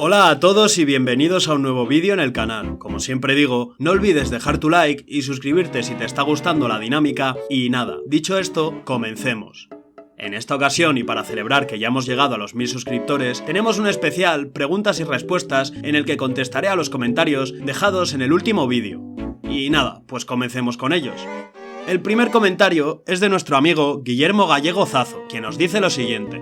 Hola a todos y bienvenidos a un nuevo vídeo en el canal. Como siempre digo, no olvides dejar tu like y suscribirte si te está gustando la dinámica. Y nada, dicho esto, comencemos. En esta ocasión, y para celebrar que ya hemos llegado a los 1000 suscriptores, tenemos un especial preguntas y respuestas en el que contestaré a los comentarios dejados en el último vídeo. Y nada, pues comencemos con ellos. El primer comentario es de nuestro amigo Guillermo Gallego Zazo, quien nos dice lo siguiente.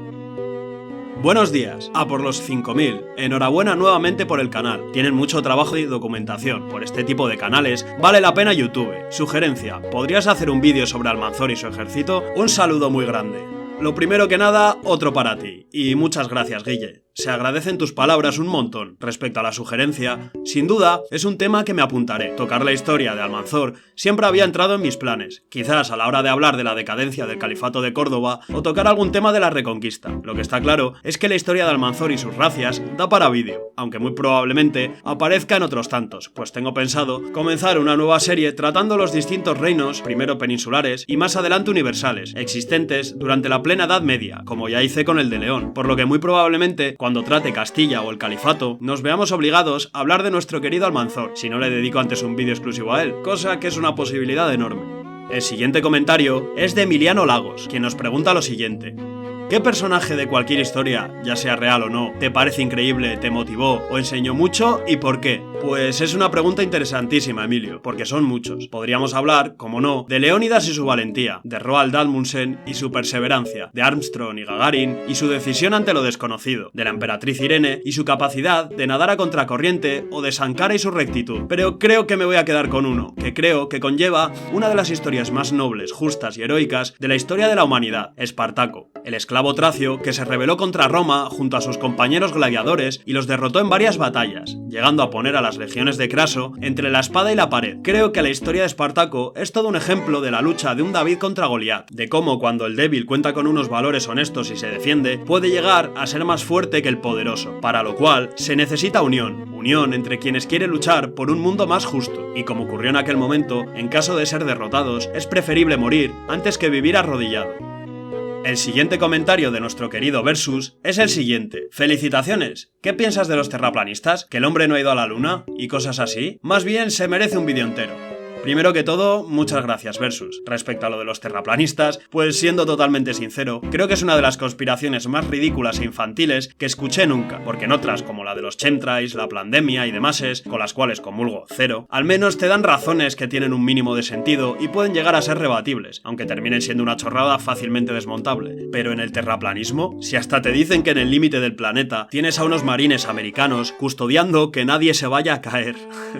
Buenos días, a por los 5000. Enhorabuena nuevamente por el canal. Tienen mucho trabajo y documentación. Por este tipo de canales vale la pena YouTube. Sugerencia, ¿podrías hacer un vídeo sobre Almanzor y su ejército? Un saludo muy grande. Lo primero que nada, otro para ti. Y muchas gracias, Guille. Se agradecen tus palabras un montón. Respecto a la sugerencia, sin duda, es un tema que me apuntaré. Tocar la historia de Almanzor siempre había entrado en mis planes. Quizás a la hora de hablar de la decadencia del califato de Córdoba o tocar algún tema de la Reconquista. Lo que está claro es que la historia de Almanzor y sus racias da para vídeo, aunque muy probablemente aparezca en otros tantos, pues tengo pensado comenzar una nueva serie tratando los distintos reinos, primero peninsulares y más adelante universales, existentes durante la plena Edad Media, como ya hice con el de León, por lo que muy probablemente cuando trate Castilla o el Califato, nos veamos obligados a hablar de nuestro querido Almanzor, si no le dedico antes un vídeo exclusivo a él, cosa que es una posibilidad enorme. El siguiente comentario es de Emiliano Lagos, quien nos pregunta lo siguiente. ¿Qué personaje de cualquier historia, ya sea real o no, te parece increíble, te motivó o enseñó mucho y por qué? Pues es una pregunta interesantísima, Emilio, porque son muchos. Podríamos hablar, como no, de Leónidas y su valentía, de Roald Amundsen y su perseverancia, de Armstrong y Gagarin y su decisión ante lo desconocido, de la emperatriz Irene y su capacidad de nadar a contracorriente o de Sankara y su rectitud. Pero creo que me voy a quedar con uno, que creo que conlleva una de las historias más nobles, justas y heroicas de la historia de la humanidad, Espartaco, el esclavo tracio que se rebeló contra Roma junto a sus compañeros gladiadores y los derrotó en varias batallas, llegando a poner a las legiones de Craso entre la espada y la pared. Creo que la historia de Espartaco es todo un ejemplo de la lucha de un David contra Goliat, de cómo cuando el débil cuenta con unos valores honestos y se defiende, puede llegar a ser más fuerte que el poderoso, para lo cual se necesita unión entre quienes quieren luchar por un mundo más justo, y como ocurrió en aquel momento, en caso de ser derrotados, es preferible morir antes que vivir arrodillado. El siguiente comentario de nuestro querido Versus es el siguiente. Felicitaciones. ¿Qué piensas de los terraplanistas? ¿Que el hombre no ha ido a la luna? ¿Y cosas así? Más bien se merece un vídeo entero. Primero que todo, muchas gracias, Versus. Respecto a lo de los terraplanistas, pues siendo totalmente sincero, creo que es una de las conspiraciones más ridículas e infantiles que escuché nunca, porque en otras, como la de los chemtrails, la pandemia y demás, con las cuales comulgo cero, al menos te dan razones que tienen un mínimo de sentido y pueden llegar a ser rebatibles, aunque terminen siendo una chorrada fácilmente desmontable. Pero en el terraplanismo, si hasta te dicen que en el límite del planeta tienes a unos marines americanos custodiando que nadie se vaya a caer.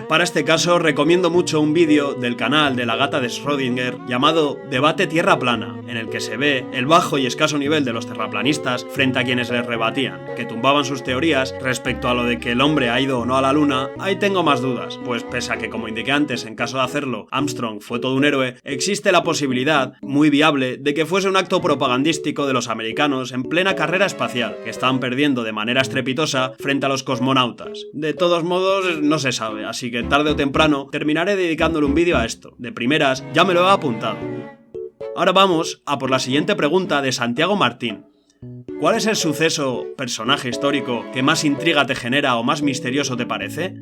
Para este caso, recomiendo mucho un vídeo del canal de la gata de Schrödinger llamado Debate Tierra Plana, en el que se ve el bajo y escaso nivel de los terraplanistas frente a quienes les rebatían, que tumbaban sus teorías respecto a lo de que el hombre ha ido o no a la luna. Ahí tengo más dudas, pues pese a que, como indiqué antes, en caso de hacerlo, Armstrong fue todo un héroe, existe la posibilidad, muy viable, de que fuese un acto propagandístico de los americanos en plena carrera espacial, que estaban perdiendo de manera estrepitosa frente a los cosmonautas. De todos modos, no se sabe, así que tarde o temprano terminaré dedicándole un vídeo a esto. De primeras, ya me lo he apuntado. Ahora vamos a por la siguiente pregunta de Santiago Martín. ¿Cuál es el suceso, personaje histórico, que más intriga te genera o más misterioso te parece?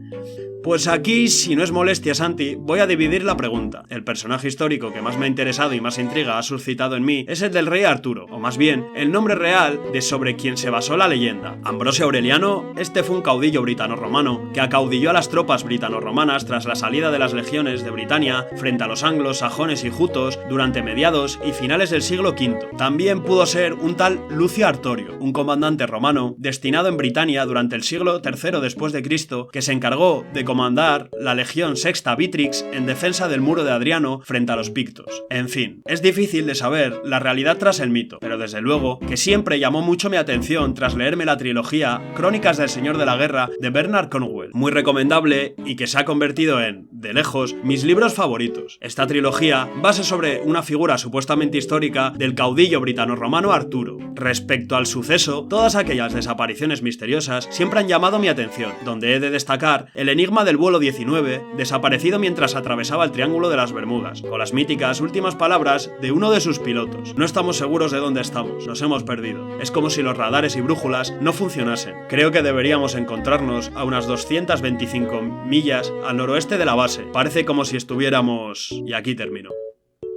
Pues aquí, si no es molestia, Santi, voy a dividir la pregunta. El personaje histórico que más me ha interesado y más intriga ha suscitado en mí es el del rey Arturo, o más bien, el nombre real de sobre quien se basó la leyenda. Ambrosio Aureliano, este fue un caudillo britano-romano que acaudilló a las tropas britano-romanas tras la salida de las legiones de Britania frente a los anglos, sajones y jutos durante mediados y finales del siglo V. También pudo ser un tal Lucio Artorio, un comandante romano destinado en Britania durante el siglo III después de Cristo, que se encargó de comandar la legión sexta Vitrix en defensa del muro de Adriano frente a los pictos. En fin, es difícil de saber la realidad tras el mito, pero desde luego que siempre llamó mucho mi atención tras leerme la trilogía Crónicas del Señor de la Guerra de Bernard Cornwell, muy recomendable y que se ha convertido en, de lejos, mis libros favoritos. Esta trilogía basa sobre una figura supuestamente histórica del caudillo britano-romano Arturo. Respecto al suceso, todas aquellas desapariciones misteriosas siempre han llamado mi atención, donde he de destacar el enigma del vuelo 19, desaparecido mientras atravesaba el Triángulo de las Bermudas, con las míticas últimas palabras de uno de sus pilotos. No estamos seguros de dónde estamos, nos hemos perdido. Es como si los radares y brújulas no funcionasen. Creo que deberíamos encontrarnos a unas 225 millas al noroeste de la base. Parece como si estuviéramos... Y aquí termino.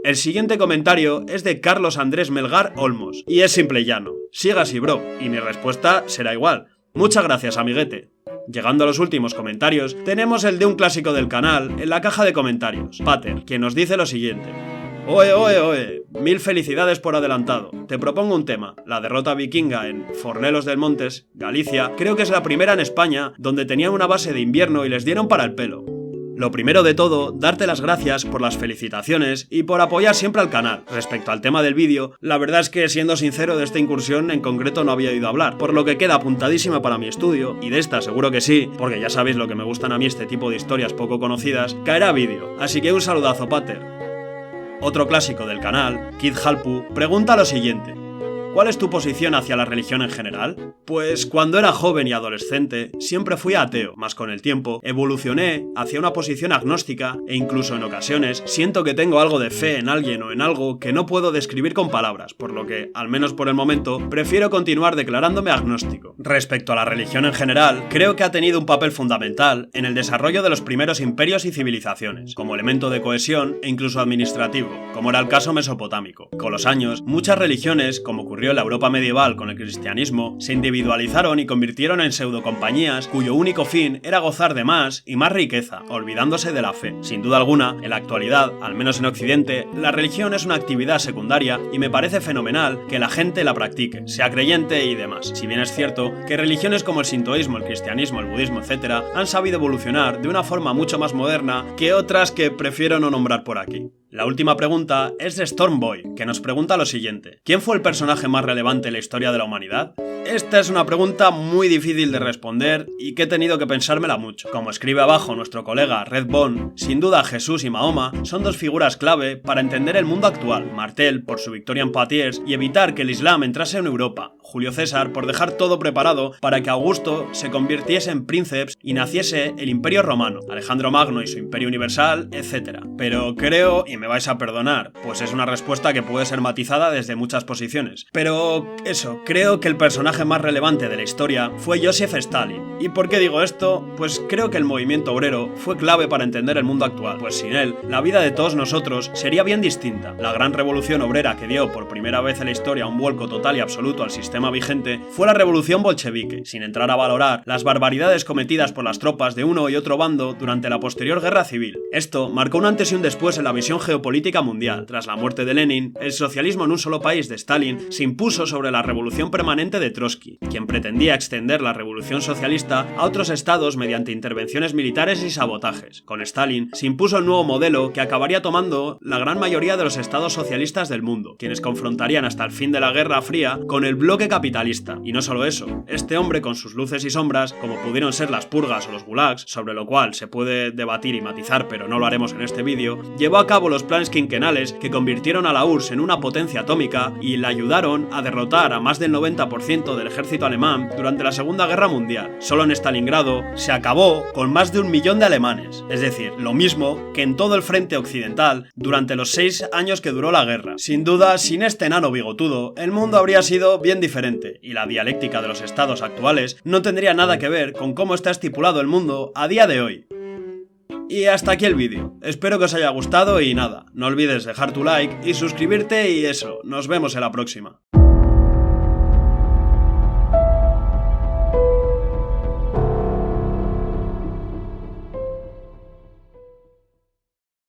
El siguiente comentario es de Carlos Andrés Melgar Olmos, y es simple y llano. Siga así, bro, y mi respuesta será igual. Muchas gracias, amiguete. Llegando a los últimos comentarios, tenemos el de un clásico del canal en la caja de comentarios, Pater, quien nos dice lo siguiente. Oe, oe, oe, mil felicidades por adelantado. Te propongo un tema. La derrota vikinga en Fornelos del Montes, Galicia, creo que es la primera en España donde tenían una base de invierno y les dieron para el pelo. Lo primero de todo, darte las gracias por las felicitaciones y por apoyar siempre al canal. Respecto al tema del vídeo, la verdad es que, siendo sincero, de esta incursión en concreto no había oído hablar, por lo que queda apuntadísima para mi estudio, y de esta seguro que sí, porque ya sabéis lo que me gustan a mí este tipo de historias poco conocidas, caerá vídeo. Así que un saludazo, Pater. Otro clásico del canal, Kid Halpu, pregunta lo siguiente. ¿Cuál es tu posición hacia la religión en general? Pues cuando era joven y adolescente siempre fui ateo, mas con el tiempo evolucioné hacia una posición agnóstica e incluso en ocasiones siento que tengo algo de fe en alguien o en algo que no puedo describir con palabras, por lo que, al menos por el momento, prefiero continuar declarándome agnóstico. Respecto a la religión en general, creo que ha tenido un papel fundamental en el desarrollo de los primeros imperios y civilizaciones, como elemento de cohesión e incluso administrativo, como era el caso mesopotámico. Con los años, muchas religiones, como ocurrió en la Europa medieval con el cristianismo, se individualizaron y convirtieron en pseudocompañías cuyo único fin era gozar de más y más riqueza, olvidándose de la fe. Sin duda alguna, en la actualidad, al menos en Occidente, la religión es una actividad secundaria y me parece fenomenal que la gente la practique, sea creyente y demás. Si bien es cierto que religiones como el sintoísmo, el cristianismo, el budismo, etc. han sabido evolucionar de una forma mucho más moderna que otras que prefiero no nombrar por aquí. La última pregunta es de Stormboy, que nos pregunta lo siguiente. ¿Quién fue el personaje más relevante en la historia de la humanidad? Esta es una pregunta muy difícil de responder y que he tenido que pensármela mucho. Como escribe abajo nuestro colega Red Bone, sin duda Jesús y Mahoma son dos figuras clave para entender el mundo actual. Martel por su victoria en Poitiers y evitar que el Islam entrase en Europa. Julio César por dejar todo preparado para que Augusto se convirtiese en princeps y naciese el Imperio Romano. Alejandro Magno y su Imperio Universal, etc. Pero creo, y me vais a perdonar, pues es una respuesta que puede ser matizada desde muchas posiciones. Pero eso, creo que el personaje más relevante de la historia fue Joseph Stalin. ¿Y por qué digo esto? Pues creo que el movimiento obrero fue clave para entender el mundo actual, pues sin él, la vida de todos nosotros sería bien distinta. La gran revolución obrera que dio por primera vez en la historia un vuelco total y absoluto al sistema vigente fue la revolución bolchevique, sin entrar a valorar las barbaridades cometidas por las tropas de uno y otro bando durante la posterior guerra civil. Esto marcó un antes y un después en la visión geopolítica mundial. Tras la muerte de Lenin, el socialismo en un solo país de Stalin se impuso sobre la revolución permanente de Trotsky, quien pretendía extender la revolución socialista a otros estados mediante intervenciones militares y sabotajes. Con Stalin se impuso el nuevo modelo que acabaría tomando la gran mayoría de los estados socialistas del mundo, quienes confrontarían hasta el fin de la Guerra Fría con el bloque capitalista. Y no solo eso, este hombre con sus luces y sombras, como pudieron ser las purgas o los gulags, sobre lo cual se puede debatir y matizar, pero no lo haremos en este vídeo, llevó a cabo los planes quinquenales que convirtieron a la URSS en una potencia atómica y la ayudaron a derrotar a más del 90% del ejército alemán durante la Segunda Guerra Mundial. Solo en Stalingrado se acabó con más de 1 millón de alemanes, es decir, lo mismo que en todo el frente occidental durante los 6 años que duró la guerra. Sin duda, sin este enano bigotudo, el mundo habría sido bien diferente, y la dialéctica de los estados actuales no tendría nada que ver con cómo está estipulado el mundo a día de hoy. Y hasta aquí el vídeo. Espero que os haya gustado y nada, no olvides dejar tu like y suscribirte y eso, nos vemos en la próxima.